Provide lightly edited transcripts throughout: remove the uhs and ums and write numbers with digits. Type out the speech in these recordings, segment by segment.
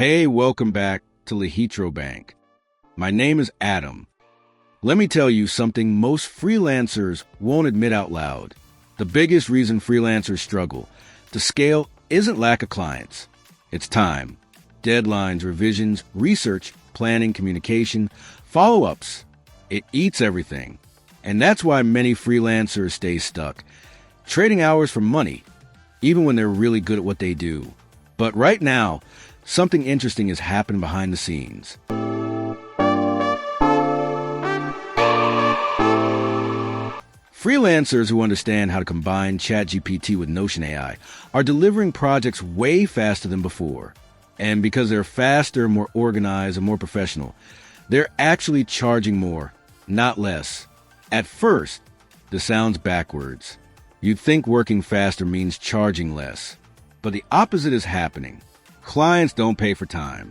Hey, welcome back to Lahitro Bank. My name is Adam. Let me tell you something most freelancers won't admit out loud. The biggest reason freelancers struggle to scale isn't lack of clients. It's time, deadlines, revisions, research, planning, communication, follow-ups. It eats everything. And that's why many freelancers stay stuck, trading hours for money, even when they're really good at what they do. But right now, something interesting is happening behind the scenes. Freelancers who understand how to combine ChatGPT with Notion AI are delivering projects way faster than before. And because they're faster, more organized, and more professional, they're actually charging more, not less. At first, this sounds backwards. You'd think working faster means charging less. But the opposite is happening. Clients don't pay for time.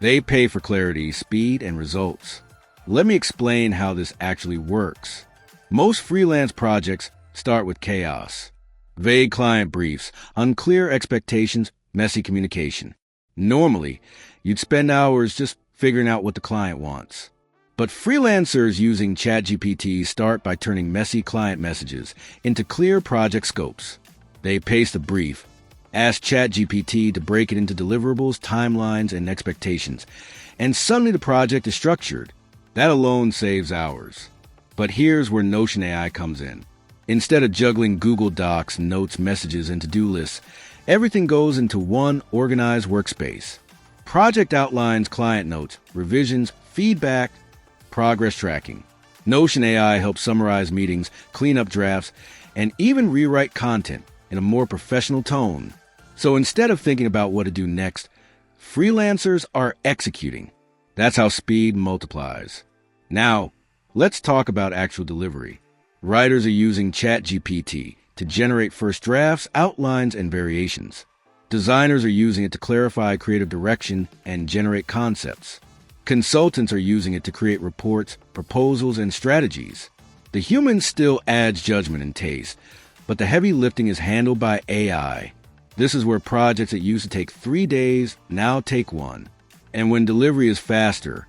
They pay for clarity, speed, and results. Let me explain how this actually works. Most freelance projects start with chaos. Vague client briefs, unclear expectations, messy communication. Normally, you'd spend hours just figuring out what the client wants. But freelancers using ChatGPT start by turning messy client messages into clear project scopes. They paste a brief, ask ChatGPT to break it into deliverables, timelines, and expectations, and suddenly the project is structured. That alone saves hours. But here's where Notion AI comes in. Instead of juggling Google Docs, notes, messages, and to-do lists, everything goes into one organized workspace. Project outlines, client notes, revisions, feedback, progress tracking. Notion AI helps summarize meetings, clean up drafts, and even rewrite content in a more professional tone. So instead of thinking about what to do next, freelancers are executing. That's how speed multiplies. Now, let's talk about actual delivery. Writers are using ChatGPT to generate first drafts, outlines, and variations. Designers are using it to clarify creative direction and generate concepts. Consultants are using it to create reports, proposals, and strategies. The human still adds judgment and taste, but the heavy lifting is handled by AI. This is where projects that used to take 3 days now take 1. And when delivery is faster,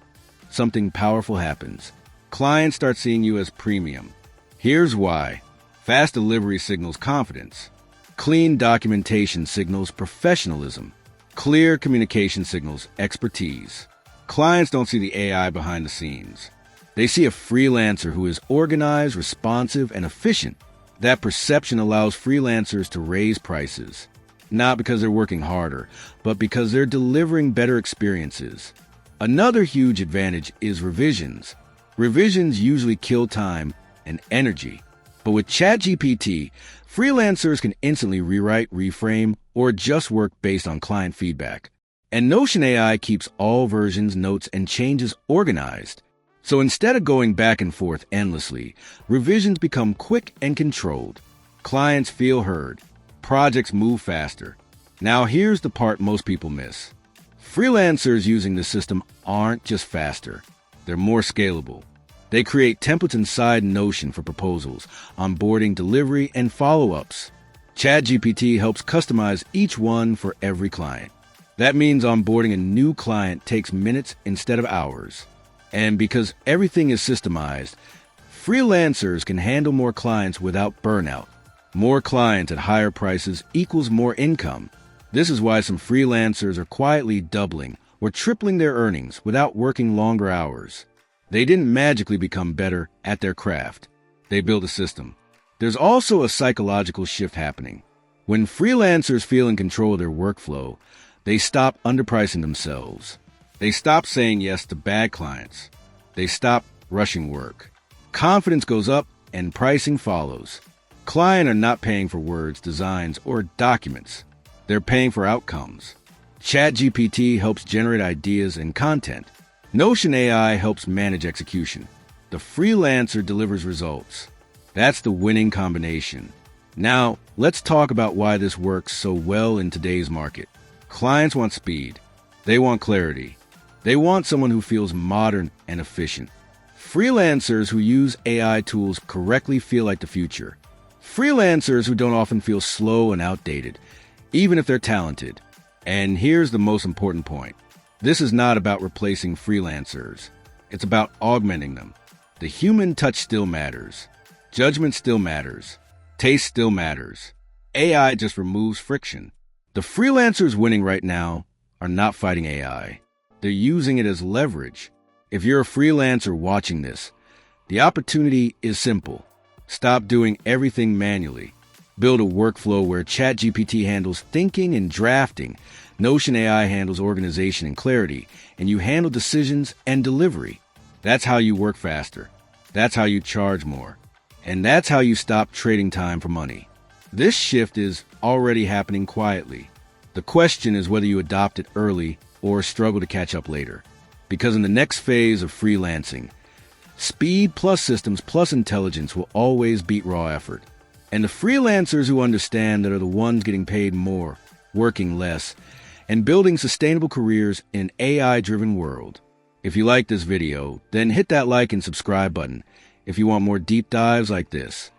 something powerful happens. Clients start seeing you as premium. Here's why. Fast delivery signals confidence. Clean documentation signals professionalism. Clear communication signals expertise. Clients don't see the AI behind the scenes. They see a freelancer who is organized, responsive, and efficient. That perception allows freelancers to raise prices. Not because they're working harder, but because they're delivering better experiences. Another huge advantage is revisions. Revisions usually kill time and energy. But with ChatGPT, freelancers can instantly rewrite, reframe, or adjust work based on client feedback. And Notion AI keeps all versions, notes, and changes organized. So instead of going back and forth endlessly, revisions become quick and controlled. Clients feel heard. Projects move faster. Now here's the part most people miss. Freelancers using the system aren't just faster. They're more scalable. They create templates inside Notion for proposals, onboarding, delivery, and follow-ups. ChatGPT helps customize each one for every client. That means onboarding a new client takes minutes instead of hours. And because everything is systemized, freelancers can handle more clients without burnout. More clients at higher prices equals more income. This is why some freelancers are quietly doubling or tripling their earnings without working longer hours. They didn't magically become better at their craft. They built a system. There's also a psychological shift happening. When freelancers feel in control of their workflow, they stop underpricing themselves. They stop saying yes to bad clients. They stop rushing work. Confidence goes up and pricing follows. Clients are not paying for words, designs, or documents. They're paying for outcomes. ChatGPT helps generate ideas and content. Notion AI helps manage execution. The freelancer delivers results. That's the winning combination. Now, let's talk about why this works so well in today's market. Clients want speed. They want clarity. They want someone who feels modern and efficient. Freelancers who use AI tools correctly feel like the future. Freelancers who don't often feel slow and outdated, even if they're talented. And here's the most important point. This is not about replacing freelancers. It's about augmenting them. The human touch still matters. Judgment still matters. Taste still matters. AI just removes friction. The freelancers winning right now are not fighting AI. They're using it as leverage. If you're a freelancer watching this, the opportunity is simple. Stop doing everything manually. Build a workflow where ChatGPT handles thinking and drafting, Notion AI handles organization and clarity, and you handle decisions and delivery. That's how you work faster. That's how you charge more. And that's how you stop trading time for money. This shift is already happening quietly. The question is whether you adopt it early or struggle to catch up later. Because in the next phase of freelancing, speed plus systems plus intelligence will always beat raw effort. And the freelancers who understand that are the ones getting paid more, working less, and building sustainable careers in an AI-driven world. If you like this video, then hit that like and subscribe button if you want more deep dives like this.